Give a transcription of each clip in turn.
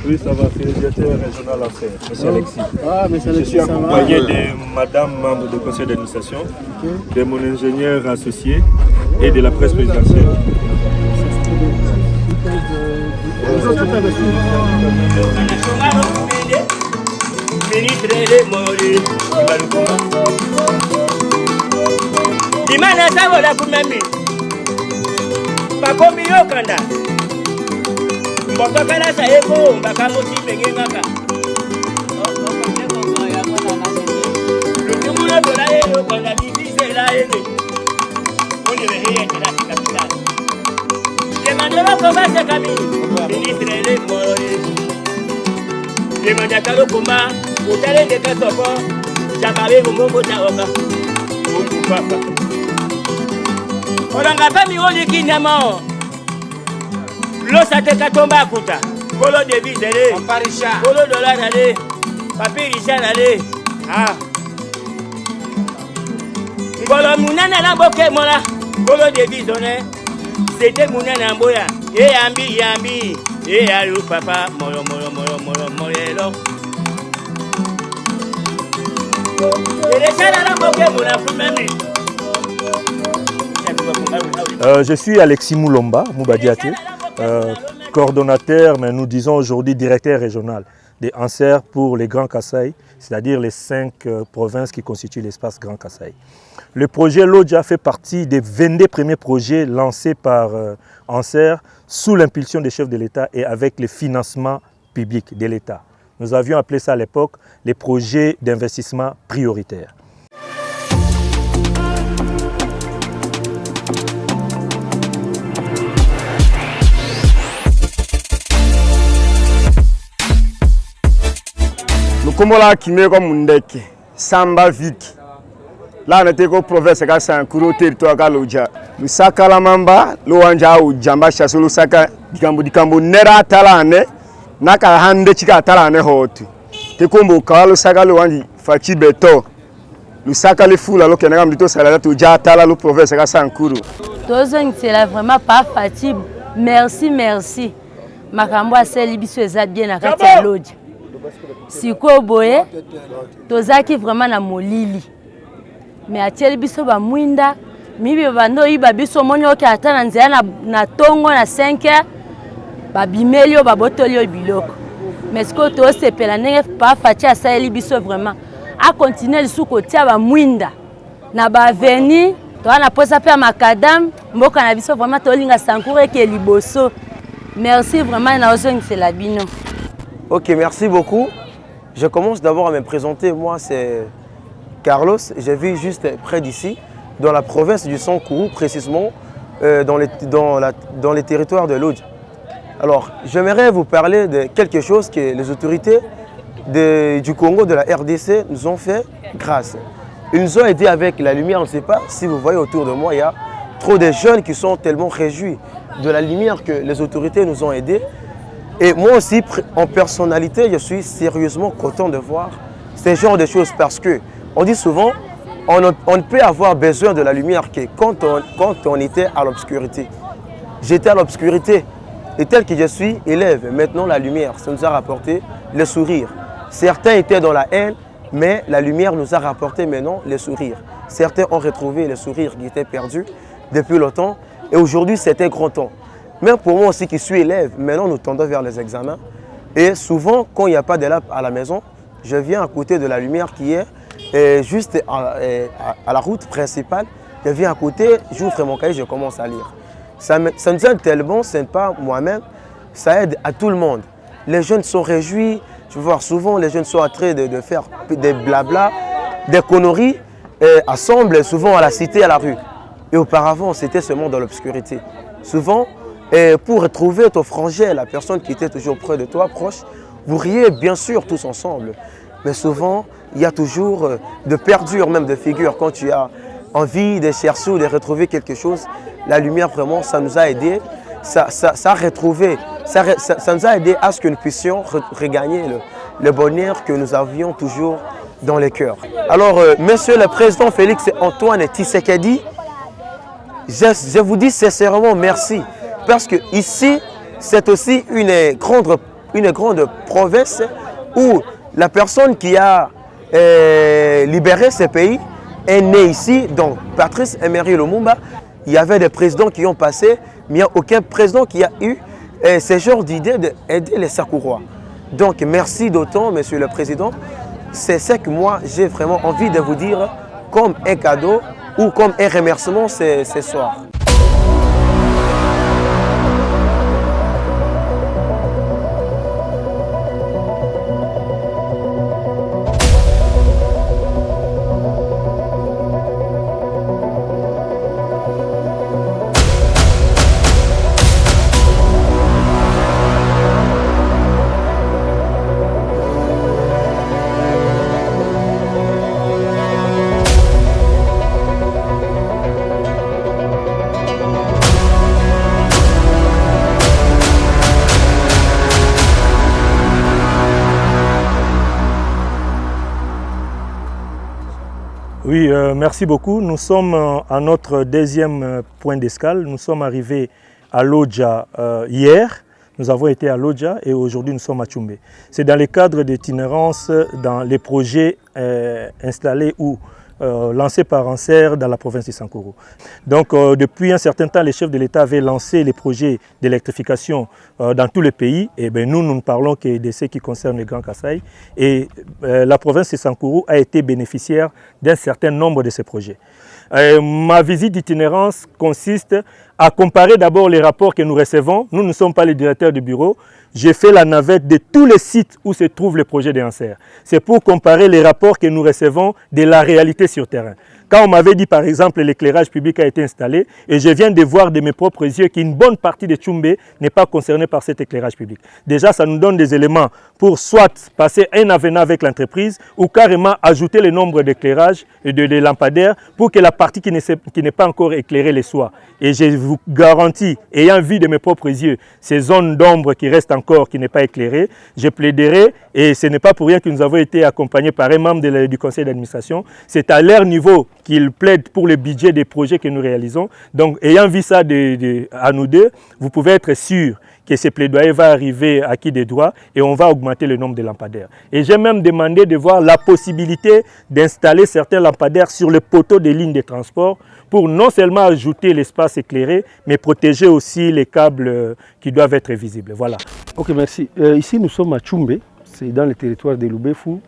Oui, ça va, c'est le directeur régional affaires, M. Alexis. Ah, M. Alexis, je suis accompagné de madame, membre du conseil d'administration, de mon ingénieur associé et de la presse présidentielle. Dimana sabola kumemi Pakomi yokanda Mboka kana sayeko mbaka moti pengengaka Lutumuna tola yeyo kanda divise la yene Oni wehiye tena kapital Demandolo komase kami Ministre le mori Demandakalo kuma Utale deka sopo Jamawe gumongo chaoka Papa Olanga pa miwoli kinyama Losa teka tomba kuta Kolo devise le Kolo dollar ale Papi Richard ale Kolo munana na boke mola Kolo devise one C'était munana mboya yambi alu papa molo lo Je suis Alexis Moulomba, Moubadiaté, coordonnateur, mais nous disons aujourd'hui directeur régional des Anser pour les Grands Kasaï, c'est-à-dire les 5 provinces qui constituent l'espace Grand Kasaï. Le projet Lodja fait partie des 22 premiers projets lancés par Anser sous l'impulsion des chefs de l'État et avec le financement public de l'État. Nous avions appelé ça à l'époque les projets d'investissement prioritaires. Nous commençons à Mundeke, Samba Viki. Là, on était au province de Sankuro, territoire de Lodja. Nous savons la mamba, l'ouanja ou jamba chassou, nous savons dikambo nera talane, naka hande chika talane hotu. Te kombo kalo saka l'ouanji fachi beto. Nous savons les foules alors que nous avons dit que nous avons le province de Sankuro. C'est vraiment pas fatigué. Merci. Makambo a seli biso eza bien na kati ya Lodja. Siko boye, tozaki vraiment na molili. Mais atieli biso ba mwinda, mibi bando iba biso monyo ke ata na nzela na tongo na 5h, ba bimelio ba botolio biloko. Mais siko to sepela ndenge pa fatia sali biso vraiment. A continuer le sous-côté ba mwinda. Na ba veni, to na posa pe makadam, mboka na biso vraiment to linga Sankuro ke liboso. Merci vraiment na ozong c'est la bino. Ok, merci beaucoup. Je commence d'abord à me présenter. Moi, c'est Carlos. Je vis juste près d'ici, dans la province du Sankuru, précisément dans les territoires de Lodja. Alors, j'aimerais vous parler de quelque chose que les autorités du Congo, de la RDC, nous ont fait grâce. Ils nous ont aidés avec la lumière. On ne sait pas si vous voyez autour de moi, il y a trop de jeunes qui sont tellement réjouis de la lumière que les autorités nous ont aidés. Et moi aussi, en personnalité, je suis sérieusement content de voir ce genre de choses parce que on dit souvent, on ne peut avoir besoin de la lumière que quand on était à l'obscurité. J'étais à l'obscurité et tel que je suis élève, maintenant la lumière, ça nous a rapporté le sourire. Certains étaient dans la haine, mais la lumière nous a rapporté maintenant le sourire. Certains ont retrouvé le sourire qui était perdu depuis longtemps et aujourd'hui c'était grand temps. Même pour moi aussi qui suis élève, maintenant nous tendons vers les examens. Et souvent, quand il n'y a pas d'élève à la maison, je viens à côté de la lumière qui est juste à la route principale. Je viens à côté, j'ouvre mon cahier, je commence à lire. Ça nous aide tellement, ce n'est pas moi-même, ça aide à tout le monde. Les jeunes sont réjouis, tu vois, souvent les jeunes sont en train de faire des blabla, des conneries, assemblent souvent à la cité, à la rue. Et auparavant, c'était seulement dans l'obscurité. Souvent, et pour retrouver ton frangin, la personne qui était toujours près de toi, proche, vous riez bien sûr tous ensemble. Mais souvent, il y a toujours de perdure, même de figure. Quand tu as envie de chercher ou de retrouver quelque chose, la lumière, vraiment, ça nous a aidé. Ça nous a aidé à ce que nous puissions regagner le bonheur que nous avions toujours dans les cœurs. Alors, Monsieur le Président Félix Antoine Tshisekedi, je vous dis sincèrement merci. Parce que ici, c'est aussi une grande une grande province où la personne qui a libéré ce pays est née ici, donc Patrice Emery Lumumba. Il y avait des présidents qui ont passé, mais il n'y a aucun président qui a eu ce genre d'idée d'aider les Sakourois. Donc merci d'autant, Monsieur le Président. C'est ce que moi j'ai vraiment envie de vous dire comme un cadeau ou comme un remerciement ce soir. Oui, merci beaucoup. Nous sommes à notre deuxième point d'escale. Nous sommes arrivés à Lodja hier. Nous avons été à Lodja et aujourd'hui nous sommes à Tchoumbé. C'est dans le cadre d'itinérance dans les projets installés ou lancés par ANSER dans la province de Sankuru. Donc depuis un certain temps, les chefs de l'État avaient lancé les projets d'électrification dans tous les pays. Et bien, nous ne parlons que de ce qui concerne le Grand Kasaï. Et la province de Sankuru a été bénéficiaire d'un certain nombre de ces projets. Ma visite d'itinérance consiste à comparer d'abord les rapports que nous recevons. Nous ne sommes pas les directeurs du bureau. J'ai fait la navette de tous les sites où se trouvent les projets de ANSER. C'est pour comparer les rapports que nous recevons de la réalité sur terrain. Quand on m'avait dit par exemple l'éclairage public a été installé et je viens de voir de mes propres yeux qu'une bonne partie de Tchoumbé n'est pas concernée par cet éclairage public. Déjà ça nous donne des éléments pour soit passer un avenant avec l'entreprise ou carrément ajouter le nombre d'éclairages et de lampadaires pour que la partie qui n'est pas encore éclairée le soit. Et je vous garantis, ayant vu de mes propres yeux ces zones d'ombre qui restent encore, qui n'est pas éclairée, je plaiderai, et ce n'est pas pour rien que nous avons été accompagnés par un membre du conseil d'administration, c'est à leur niveau qu'ils plaident pour le budget des projets que nous réalisons. Donc, ayant vu ça à nous deux, vous pouvez être sûr que ce plaidoyer va arriver à qui des droits et on va augmenter le nombre de lampadaires. Et j'ai même demandé de voir la possibilité d'installer certains lampadaires sur le poteau des lignes de transport pour non seulement ajouter l'espace éclairé, mais protéger aussi les câbles qui doivent être visibles. Voilà. Ok, merci. Ici, nous sommes à Tchoumbé, c'est dans le territoire de Loubefou.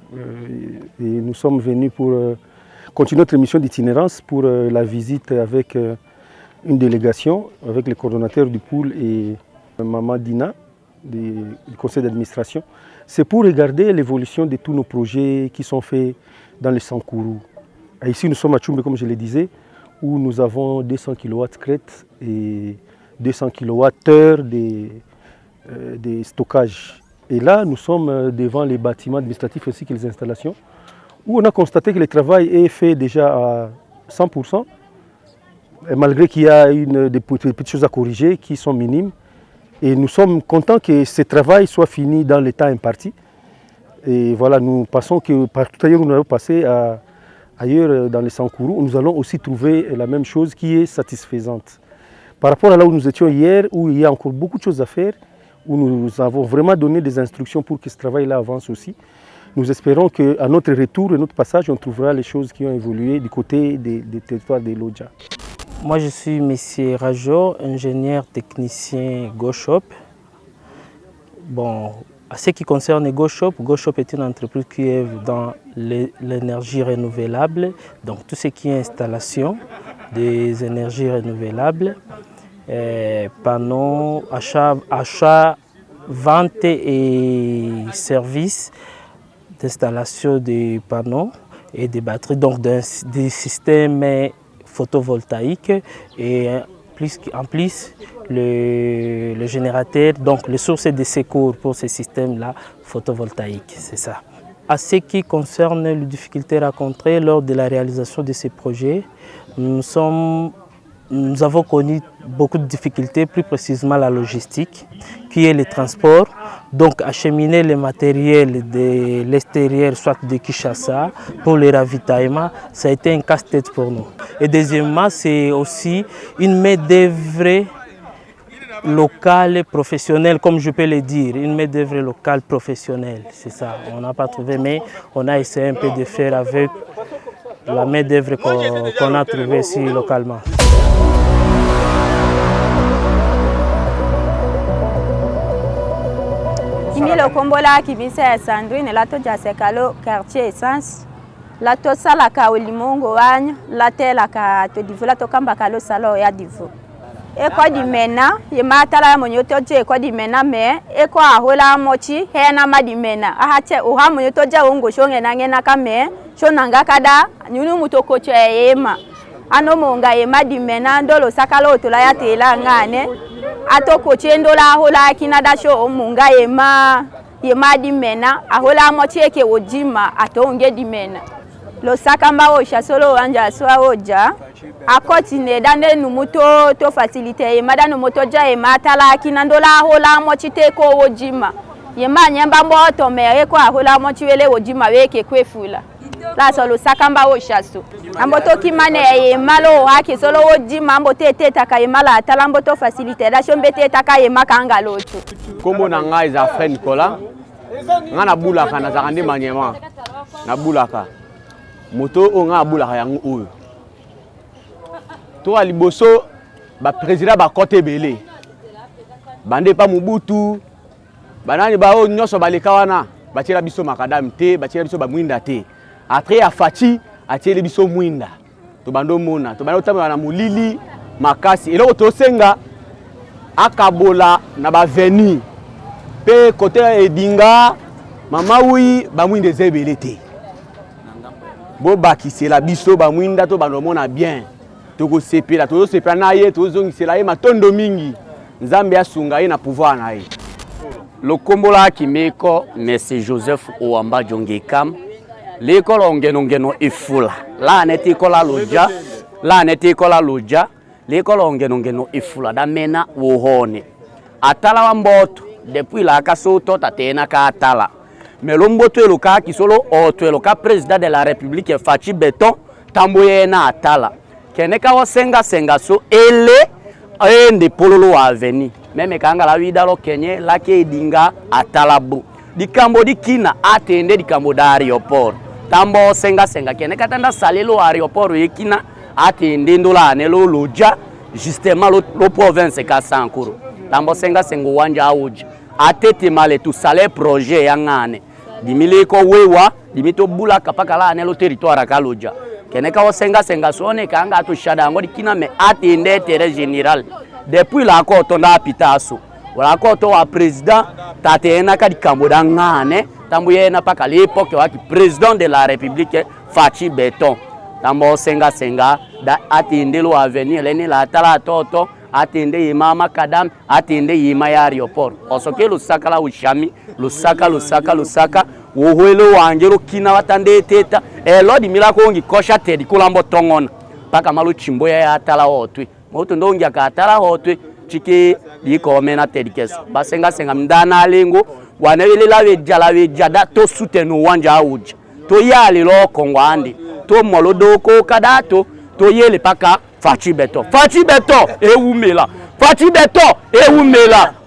Et nous sommes venus pour continuer notre mission d'itinérance pour la visite avec une délégation, avec le coordonnateur du pôle et Maman Dina du conseil d'administration. C'est pour regarder l'évolution de tous nos projets qui sont faits dans le Sankuru. Et ici, nous sommes à Tchoumbé, comme je le disais, où nous avons 200 kW crête et 200 kWh de stockage. Et là, nous sommes devant les bâtiments administratifs ainsi que les installations, où on a constaté que le travail est fait déjà à 100%, et malgré qu'il y a des petites choses à corriger qui sont minimes. Et nous sommes contents que ce travail soit fini dans le temps imparti. Et voilà, nous pensons que partout ailleurs où nous avons passé, ailleurs dans les Sankuru, nous allons aussi trouver la même chose qui est satisfaisante. Par rapport à là où nous étions hier, où il y a encore beaucoup de choses à faire, où nous avons vraiment donné des instructions pour que ce travail-là avance aussi. Nous espérons qu'à notre retour et notre passage, on trouvera les choses qui ont évolué du côté des territoires de Lodja. Moi, je suis M. Rajo, ingénieur technicien GoShop. Bon, à ce qui concerne GoShop est une entreprise qui est dans l'énergie renouvelable, donc tout ce qui est installation des énergies renouvelables, panneaux, achat, vente et services d'installation des panneaux et des batteries, donc des systèmes photovoltaïques et en plus le générateur, donc les sources de secours pour ces systèmes-là photovoltaïques, c'est ça. À ce qui concerne les difficultés rencontrées lors de la réalisation de ces projets, nous avons connu beaucoup de difficultés, plus précisément la logistique, qui est le transport. Donc acheminer le matériel de l'extérieur, soit de Kinshasa, pour le ravitaillement, ça a été un casse-tête pour nous. Et deuxièmement, c'est aussi une main-d'œuvre locale professionnelle, comme je peux le dire, une main-d'œuvre locale professionnelle, c'est ça. On n'a pas trouvé, mais on a essayé un peu de faire avec la main-d'œuvre qu'on a trouvée ici localement. Kimi le kombola kibisa ya Sandrine la toja sekalo quartier essence la to sala ka olimongo wanya la tela ka to divula to kamba kalo salo ya divu e ko di mena ye matala monyo to je ko di mena me e ko ahola mochi he na madi mena ahache o ha monyo to ja ungo shonge na ngena ka me shona ngaka da nyunu mutoko cho yema ano monga ye madi mena ndolo sakalo to la ya tela ngane atoko chendo la hola kinada sho munga yema di mena ahola mocheke ojima atonge di mena lo sakamba osha solo anja swa oja akotine dande numuto to facilite yema dano moto ja yema tala kinandola hola mochite ko ojima yema nyamba mboto mere ko ahola mochiwele ojima weke kwefula la solo sakamba osha so amboto kimane yema lo haki solo ojima ambote teta kayema atala mboto facilite da shombe teta kayema kanga lotu kombo na ngai za frère Nicolas nga na bulaka na zakande manyema na bulaka moto o nga bulaka yango oyo to aliboso ba président ba kote belé bande pa Mobutu banani ba o nyoso baleka wana batira biso makadam te batira biso ba mwinda te après afati atiele biso mwinda to bando mona to bando tama na mulili makasi eloko to senga akabola na ba veni pe côté edinga mama wi ba mwinde zebele te bo bakisela biso ba mwinda to bando mona bien to ko sepela na ye to zongisela ye matondo mingi nzambe asunga ye na pouvoir na ye lokombola kimeko Monsieur Joseph Ouamba Jongekam l'école ngeno ifula la neti kola loja l'école ngeno ifula da mena wohone atala wa mboto depuis la kasoto tatena ka atala mais lo mboto eloka kisolo oto eloka président de la république Fachi Beton tamboye na atala keneka wa senga so ele ende pololo wa aveni meme kanga la widalo kenye la ke dinga atala bu dikambo dikina atende dikambo da aéroport tambo senga kene katanda salelo aéroport yekina atende ndola anelo loja justement lo province ka Sankuru tambo senga wanja auji atete male tu sale projet yangane dimile ko wewa dimito bula kapaka la anelo territoire ka loja kene ka senga sone kanga to shada ngo dikina me atende terrain général depuis la ko tonda pitaso wala ko to wa président tatena ka dikambo dangane tambo yena paka l'époque wa président de la république Fachi Beton tambo senga da atende lo avenir leni la tala toto atende yima makadam atende yima ya aéroport osoke lusaka la ushami lusaka wohwelo wanjero kina watande teta lodi milako ngi kosha tedi kulambo tongona paka malu chimbo ya tala otwe moto ndongi akatala otwe chike liko mena tedi keso basenga mdana lengo wanelela vejada to soutenu wanja auji to yali lo kongwandi to molodoko kadato to yele paka Fachi Beton ewumela Fachi Beton ewumela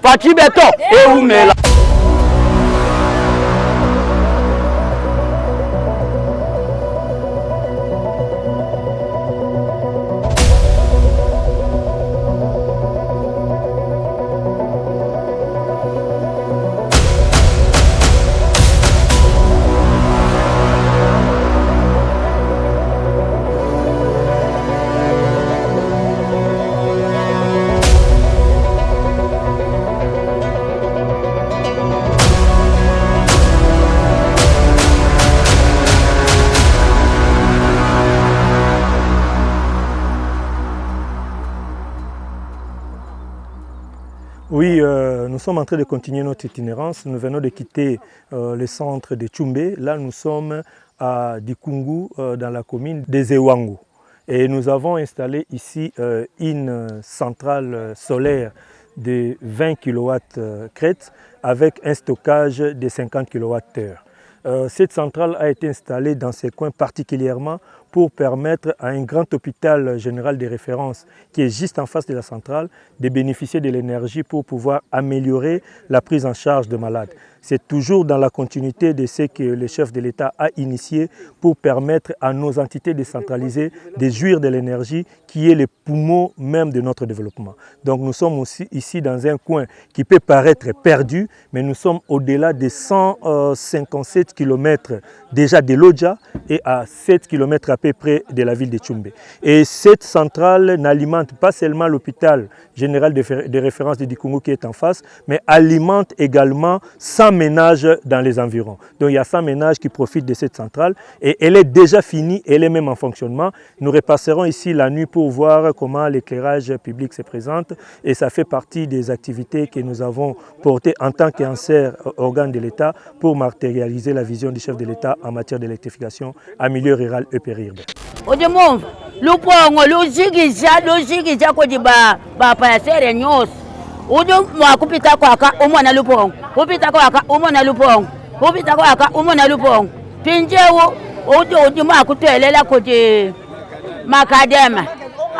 Oui, nous sommes en train de continuer notre itinérance. Nous venons de quitter le centre de Tchoumbé. Là, nous sommes à Dikungu, dans la commune des Ewangu. Et nous avons installé ici une centrale solaire de 20 kW crête avec un stockage de 50 kWh. Cette centrale a été installée dans ces coins particulièrement pour permettre à un grand hôpital général de référence qui est juste en face de la centrale de bénéficier de l'énergie pour pouvoir améliorer la prise en charge de malades. C'est toujours dans la continuité de ce que le chef de l'État a initié pour permettre à nos entités décentralisées de jouir de l'énergie qui est le poumon même de notre développement. Donc nous sommes aussi ici dans un coin qui peut paraître perdu, mais nous sommes au-delà des 157 km déjà de Lodja et à 7 km à peu près de la ville de Tchumbe. Et cette centrale n'alimente pas seulement l'hôpital général de référence de Dikungu qui est en face, mais alimente également 100 ménages dans les environs. Donc il y a 100 ménages qui profitent de cette centrale et elle est déjà finie, elle est même en fonctionnement. Nous repasserons ici la nuit pour voir comment l'éclairage public se présente et ça fait partie des activités que nous avons portées en tant qu'ancien organe de l'État pour matérialiser la vision du chef de l'État en matière d'électrification en milieu rural et périurbain. Uju mwakupita kwaka umona lupong upita kwaka umona lupong upita kwaka umona lupong pinjewu uju mwakutwelela kuti makadema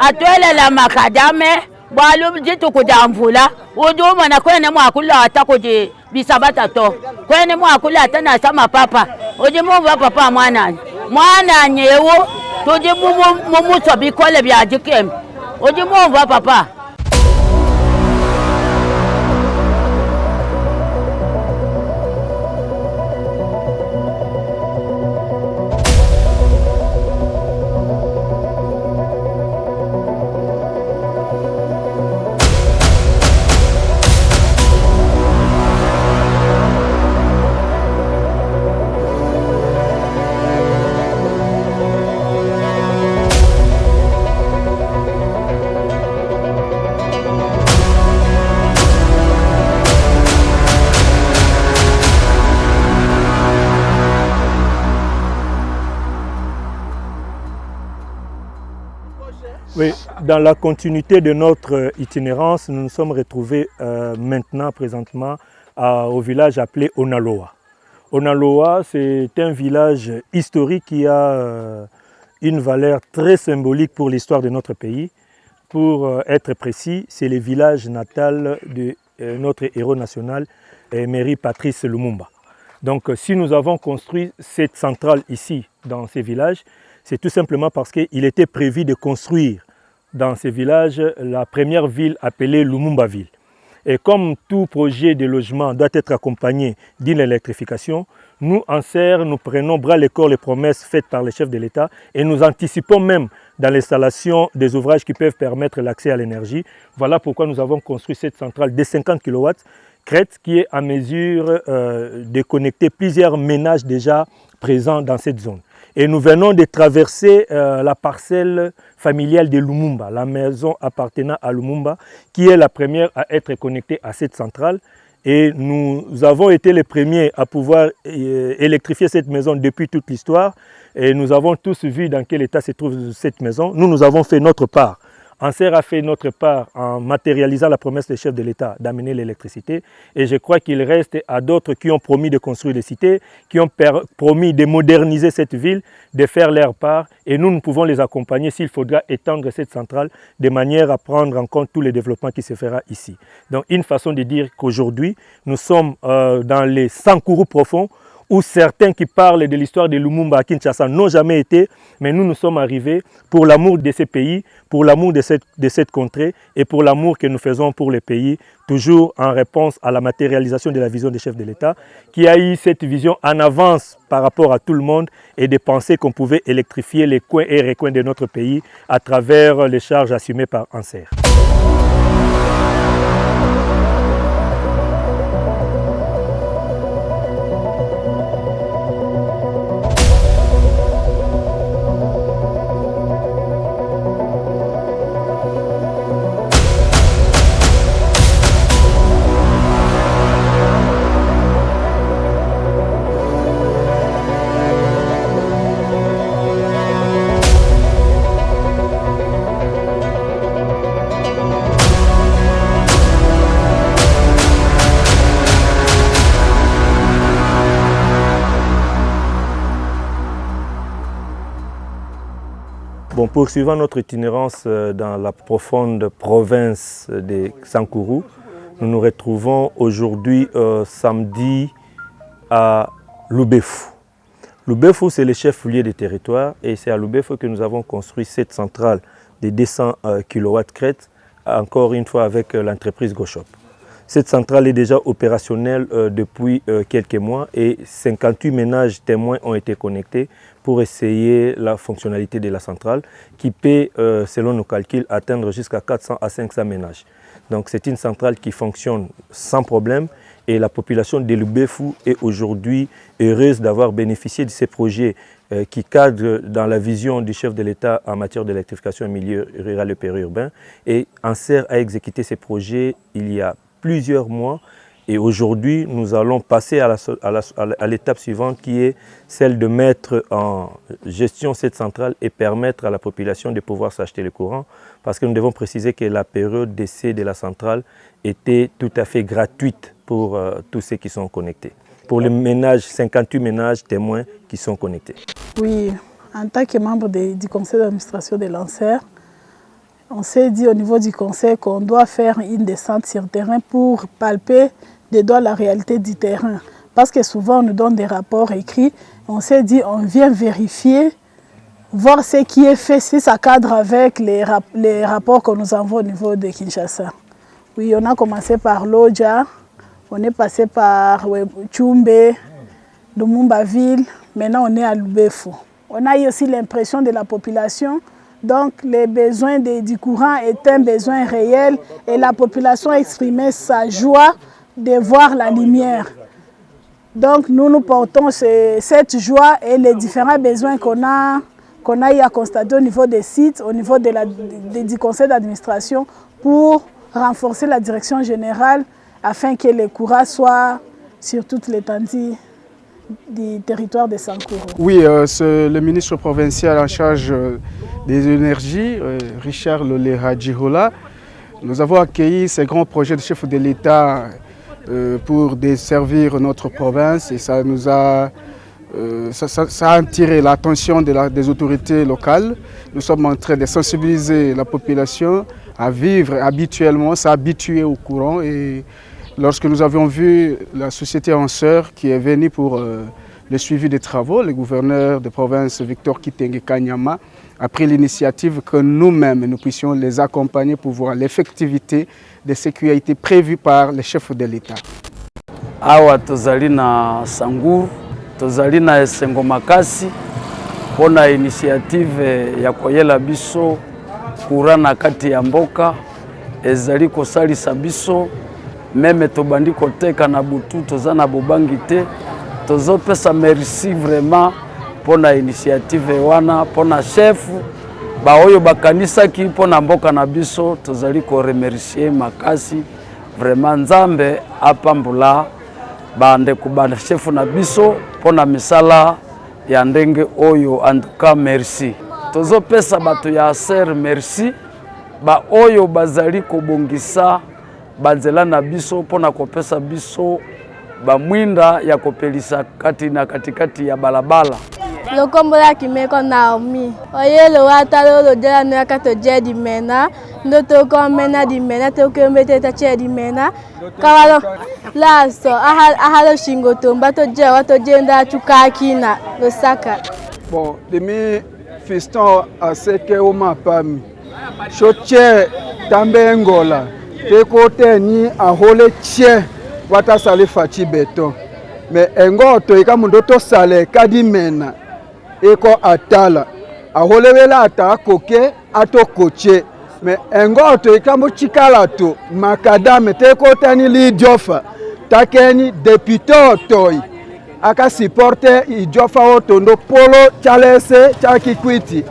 atwelela makadame balu jitu kudamvula uju umona kwene mwakulata kuti bisabata to kwene mwakulata na sama papa uju muva papa mwana nyewu tuji mumuso bikole byajikem uju muva papa. Oui, dans la continuité de notre itinérance, nous nous sommes retrouvés présentement au village appelé Onaloa. Onaloa, c'est un village historique qui a une valeur très symbolique pour l'histoire de notre pays. Pour être précis, c'est le village natal de notre héros national, Emery Patrice Lumumba. Donc si nous avons construit cette centrale ici, dans ces villages, c'est tout simplement parce qu'il était prévu de construire dans ces villages la première ville appelée Lumumba-ville. Et comme tout projet de logement doit être accompagné d'une électrification, nous, en serre, nous prenons bras le corps les promesses faites par les chefs de l'État et nous anticipons même dans l'installation des ouvrages qui peuvent permettre l'accès à l'énergie. Voilà pourquoi nous avons construit cette centrale de 50 kW crête qui est en mesure de connecter plusieurs ménages déjà présents dans cette zone. Et nous venons de traverser la parcelle familiale de Lumumba, la maison appartenant à Lumumba, qui est la première à être connectée à cette centrale. Et nous avons été les premiers à pouvoir électrifier cette maison depuis toute l'histoire. Et nous avons tous vu dans quel état se trouve cette maison. Nous avons fait notre part. Anser a fait notre part en matérialisant la promesse des chefs de l'État d'amener l'électricité. Et je crois qu'il reste à d'autres qui ont promis de construire des cités, qui ont promis de moderniser cette ville, de faire leur part. Et nous pouvons les accompagner s'il faudra étendre cette centrale de manière à prendre en compte tous les développements qui se fera ici. Donc une façon de dire qu'aujourd'hui, nous sommes dans les Sankourou profonds, où certains qui parlent de l'histoire de Lumumba à Kinshasa n'ont jamais été, mais nous sommes arrivés pour l'amour de ce pays, pour l'amour de cette contrée et pour l'amour que nous faisons pour les pays, toujours en réponse à la matérialisation de la vision des chefs de l'État, qui a eu cette vision en avance par rapport à tout le monde et de penser qu'on pouvait électrifier les coins et recoins de notre pays à travers les charges assumées par Anser. Bon, poursuivant notre itinérance dans la profonde province de Sankourou, nous nous retrouvons aujourd'hui samedi à Lubefou. Lubefou, c'est le chef-lieu des territoires et c'est à Lubefou que nous avons construit cette centrale de 200 kW crête, encore une fois avec l'entreprise Goshop. Cette centrale est déjà opérationnelle depuis quelques mois et 58 ménages témoins ont été connectés pour essayer la fonctionnalité de la centrale qui peut, selon nos calculs, atteindre jusqu'à 400 à 500 ménages. Donc c'est une centrale qui fonctionne sans problème et la population de Lubefou est aujourd'hui heureuse d'avoir bénéficié de ces projets qui cadrent dans la vision du chef de l'État en matière d'électrification en milieu rural et périurbain. Et ANSER a exécuté ces projets il y a plusieurs mois et aujourd'hui nous allons passer à l'étape suivante qui est celle de mettre en gestion cette centrale et permettre à la population de pouvoir s'acheter le courant parce que nous devons préciser que la période d'essai de la centrale était tout à fait gratuite pour tous ceux qui sont connectés. Pour les ménages, 58 ménages témoins qui sont connectés. Oui, en tant que membre du conseil d'administration de l'ANSER, on s'est dit au niveau du conseil qu'on doit faire une descente sur le terrain pour palper de doigt la réalité du terrain. Parce que souvent on nous donne des rapports écrits, on s'est dit on vient vérifier, voir ce qui est fait, si ça cadre avec les rapports qu'on nous envoie au niveau de Kinshasa. Oui, on a commencé par Lodja, on est passé par Tchumbe, Lumumba-Ville, maintenant on est à Lubefou. On a eu aussi l'impression de la population. Donc, les besoins du courant est un besoin réel et la population a exprimé sa joie de voir la lumière. Donc, nous portons cette joie et les différents besoins qu'on a eu à constater au niveau des sites, au niveau du conseil d'administration pour renforcer la direction générale afin que le courant soit sur toute l'étendue du territoire de Sankourou. Oui, c'est le ministre provincial en charge des énergies, Richard Lolera-Djihola. Nous avons accueilli ce grand projet de chef de l'État pour desservir notre province et ça nous a, ça a attiré l'attention des autorités locales. Nous sommes en train de sensibiliser la population à vivre habituellement, s'habituer au courant. Et lorsque nous avions vu la société ANSER qui est venue pour le suivi des travaux, le gouverneur de province Victor Kitenge Kanyama a pris l'initiative que nous-mêmes nous puissions les accompagner pour voir l'effectivité de ce qui a été prévu par le chef de l'État. Awa tozali na Sangour, tozali na esengo makasi pona initiative ya koyela biso courant na kati ya mboka ezali kosalisa biso meme tobandi koteka na butu toza na bobangi te tozopesa merci vraiment pona initiative wana pona chef ba oyo bakanisaki pona mboka na biso tozali ko remercier makasi vraiment nzambe apambula bande kubana chef na biso pona misala ya ndenge oyo antuka merci tozopesa bato ya ANSER merci ba oyo bazali kobongisa banzela na biso pona kopesa biso ba mwinda ya kopelisa kati na katikati ya balabala. Lokombola kimeko Naomi oyelo watalo lodela no yakato jedi mena ndoto ko mena di mena to ko mbete ta chedi mena kawalo laso ahalo shingoto mbato je wato jenda chukakina losaka. Bon, demi fiston aseke o mapami choche tambe ngola tekote ni ahole che wata sale fachi beton mais engoto ikamundo to sale kadimena eko atala aholewela ata koke ato koche mais engoto ikamu chikala to makadame tekote ni lidiofa takeni deputé toy aka supporter idiofa otondo polo chalese chakikwiti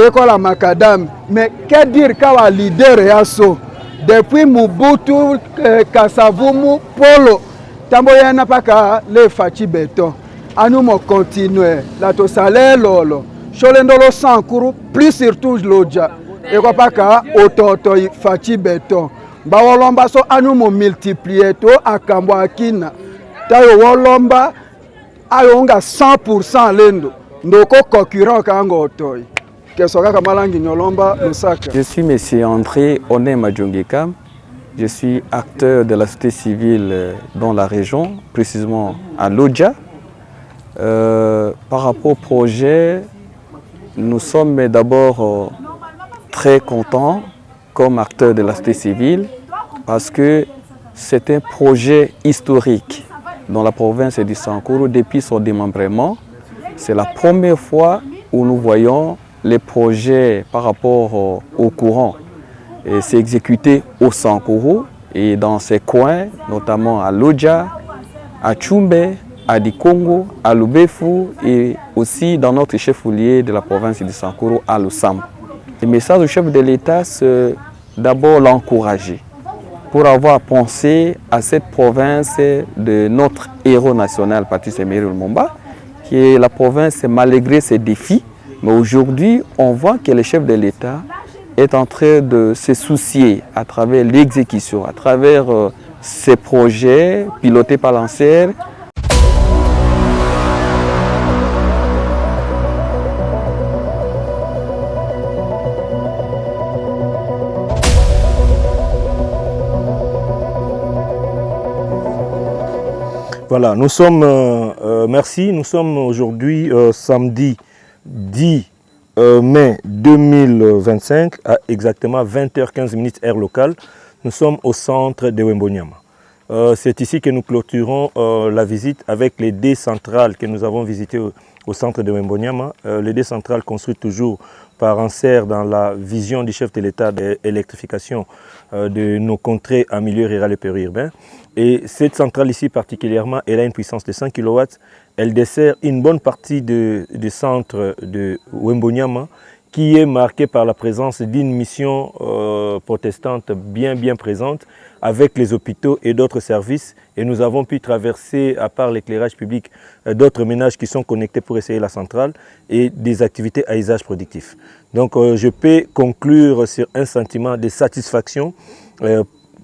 eko la makadame mais que dire kawa leader yaso depuis Mobutu Kasavumu Polo tamboyana paka le fachi beton anu mo continuer la to salaire lolo cholendolo Sankuru plus surtout Lodja et ko paka ototo fachi beton ba wolomba so anu mo multiplier to akambo akina tayo wolomba ayonga 100% lendo ndoko concurrent kango toy Je suis M. André Onema Djongekam. Je suis acteur de la société civile dans la région, précisément à Lodja. Par rapport au projet, nous sommes d'abord très contents comme acteurs de la société civile parce que c'est un projet historique dans la province du Sankuru depuis son démembrement. C'est la première fois où nous voyons les projets par rapport au courant s'exécuter au Sankuru et dans ces coins, notamment à Lodja, à Tchumbe, à Dikongo, à Lubefu et aussi dans notre chef-lieu de la province du Sankuru, à Lusam. Le message du chef de l'État, c'est d'abord l'encourager pour avoir pensé à cette province de notre héros national, Patrice Emery Lumumba, qui est la province malgré ses défis. Mais aujourd'hui, on voit que le chef de l'État est en train de se soucier à travers l'exécution, à travers ces projets pilotés par l'ANSER. Voilà, nous sommes, merci, nous sommes aujourd'hui samedi 10 mai 2025 à exactement 20h15 heure locale. Nous sommes au centre de Wembonyama. C'est ici que nous clôturons la visite avec les deux centrales que nous avons visitées au centre de Wembonyama. Les deux centrales construites toujours par ANSER dans la vision du chef de l'État de l'électrification de nos contrées en milieu rural et périurbain. Et cette centrale ici particulièrement, elle a une puissance de 100 kW. Elle dessert une bonne partie du centre de Wembonyama qui est marqué par la présence d'une mission protestante bien présente avec les hôpitaux et d'autres services. Et nous avons pu traverser, à part l'éclairage public, d'autres ménages qui sont connectés pour essayer la centrale et des activités à usage productif. Donc je peux conclure sur un sentiment de satisfaction.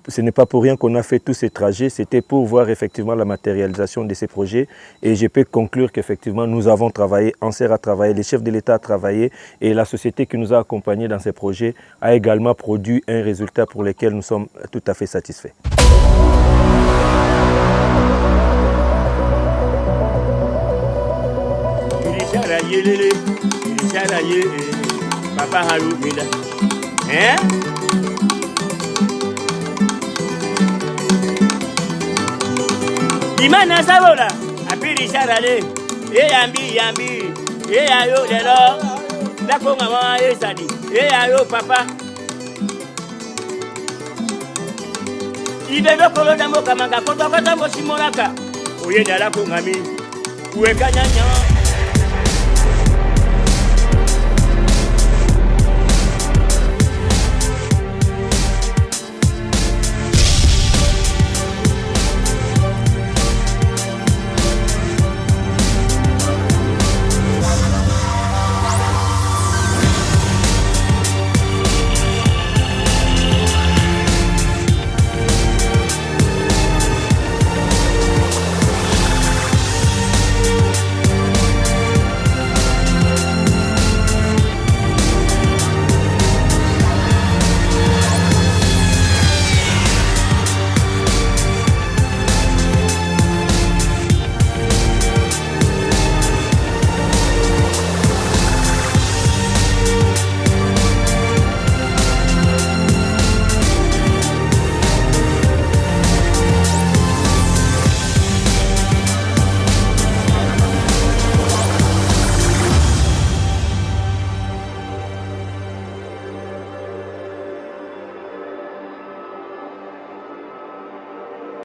Ce n'est pas pour rien qu'on a fait tous ces trajets, c'était pour voir effectivement la matérialisation de ces projets et je peux conclure qu'effectivement nous avons travaillé, ANSER a travaillé, les chefs de l'État ont travaillé et la société qui nous a accompagnés dans ces projets a également produit un résultat pour lequel nous sommes tout à fait satisfaits. Imana sabola apiri sharale yambi yayo lelo ndakonga mwa esadi yayo papa ibebe koloda mokamanga kotokota mosimolaka oyenda la kongami uwekanya nya